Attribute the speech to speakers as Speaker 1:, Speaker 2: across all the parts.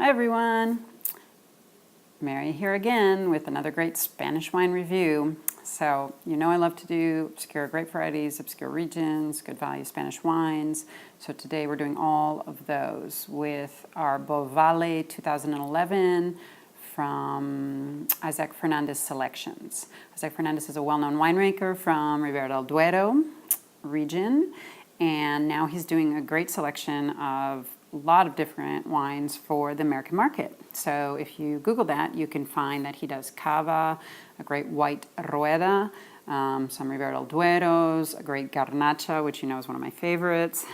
Speaker 1: Hi everyone, Mary here again with another great Spanish wine review. So you know I love to do obscure grape varieties, obscure regions, good value Spanish wines. So today we're doing all of those with our Bovale 2011 from Isaac Fernandez Selections. Isaac Fernandez is a well-known winemaker from Ribera del Duero region, and now he's doing a great selection of a lot of different wines for the American market. So if you Google that, you can find that he does Cava, a great white Rueda, some Ribera del Dueros, a great Garnacha, which you know is one of my favorites,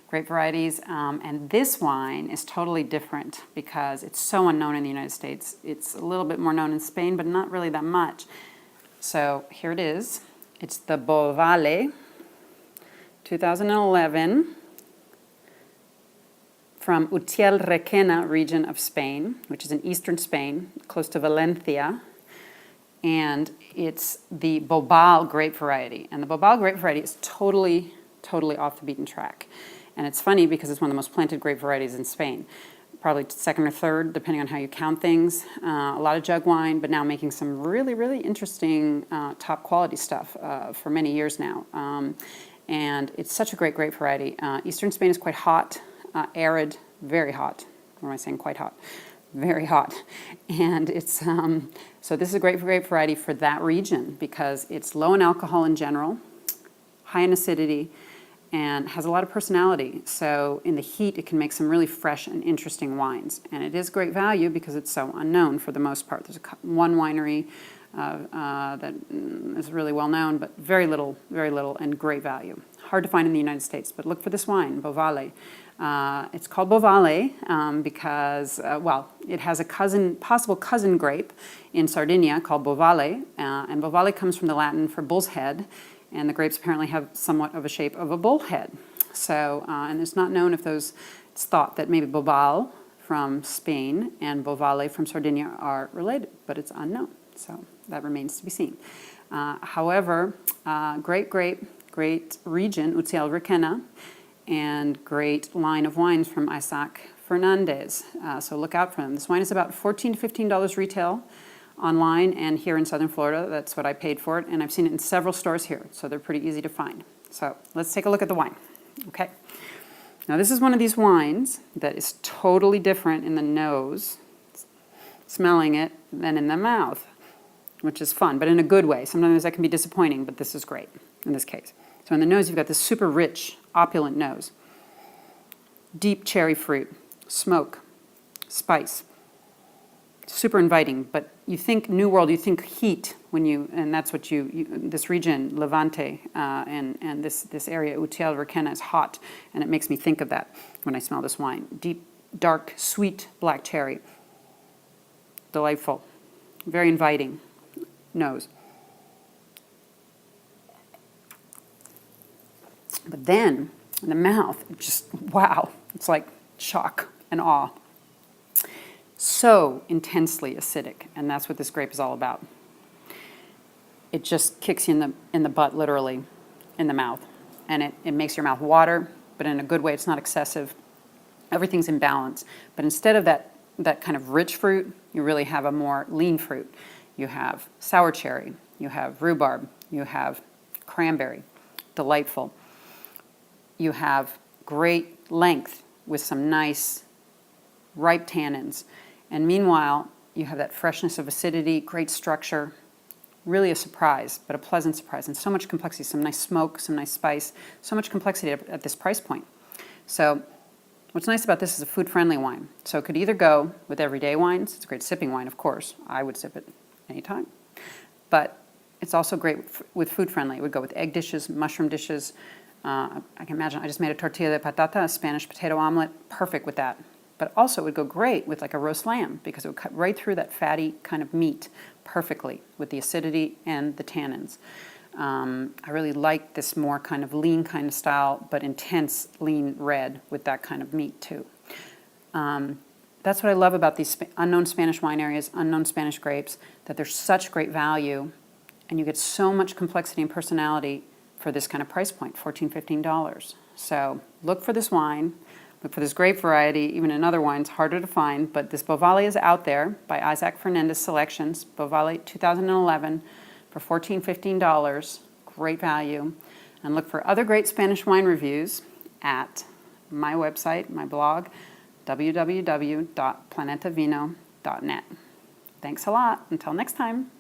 Speaker 1: great varieties. And this wine is totally different because it's so unknown in the United States. It's a little bit more known in Spain, but not really that much. So here it is. It's the Bovale 2011 from Utiel Requena region of Spain, which is in eastern Spain, close to Valencia. And it's the Bobal grape variety. And the Bobal grape variety is totally off the beaten track. And it's funny because it's one of the most planted grape varieties in Spain. Probably second or third, depending on how you count things. A lot of jug wine, but now making some really interesting top quality stuff for many years now. And it's such a great grape variety. Eastern Spain is quite hot. Arid, very hot. What am I saying? Quite hot. Very hot. And it's so this is a great grape variety for that region because it's low in alcohol in general, high in acidity, and has a lot of personality. So in the heat, it can make some really fresh and interesting wines. And it is great value because it's so unknown for the most part. There's one winery that is really well known, but very little, and great value. Hard to find in the United States, but look for this wine, Bovale. It's called Bovale because, well, it has a possible cousin grape in Sardinia called Bovale, and Bovale comes from the Latin for bull's head, and the grapes apparently have somewhat of a shape of a bull head. So, and it's not known if it's thought that maybe Bobal from Spain and Bovale from Sardinia are related, but it's unknown. So that remains to be seen. However, great region, Utiel Requena, and great line of wines from Isaac Fernandez. So look out for them. This wine is about $14 to $15 retail online and here in Southern Florida. That's what I paid for it, and I've seen it in several stores here, so they're pretty easy to find. So let's take a look at the wine. Okay. Now this is one of these wines that is totally different in the nose, smelling it, than in the mouth, which is fun, but in a good way. Sometimes that can be disappointing, but this is great in this case. So in the nose, you've got this super rich, opulent nose. Deep cherry fruit, smoke, spice. Super inviting, but you think New World, you think heat when and that's what this region, Levante, and this area, Utiel Requena, is hot, and it makes me think of that when I smell this wine. Deep, dark, sweet black cherry. Delightful. Very inviting nose. But then, in the mouth, just, wow, it's like shock and awe. So intensely acidic, and that's what this grape is all about. It just kicks you in the butt, literally, in the mouth. And it makes your mouth water, but in a good way. It's not excessive. Everything's in balance. But instead of that kind of rich fruit, you really have a more lean fruit. You have sour cherry, you have rhubarb, you have cranberry, delightful. You have great length with some nice ripe tannins. And meanwhile, you have that freshness of acidity, great structure, really a surprise, but a pleasant surprise, and so much complexity, some nice smoke, some nice spice, so much complexity at this price point. So what's nice about this is a food-friendly wine. So it could either go with everyday wines. It's a great sipping wine, of course. I would sip it anytime. But it's also great with food-friendly. It would go with egg dishes, mushroom dishes. I can imagine I just made a tortilla de patata, a Spanish potato omelet, perfect with that. But also it would go great with like a roast lamb because it would cut right through that fatty kind of meat perfectly with the acidity and the tannins. I really like this more kind of lean kind of style, but intense lean red with that kind of meat too. That's what I love about these unknown Spanish wine areas, unknown Spanish grapes, that they're such great value and you get so much complexity and personality for this kind of price point, $14, $15. So look for this wine. Look for this grape variety, even in other wines, harder to find, but this Bovale is out there by Isaac Fernandez Selections, Bovale 2011 for $14, $15, great value. And look for other great Spanish wine reviews at my website, my blog, www.planetavino.net. Thanks a lot. Until next time.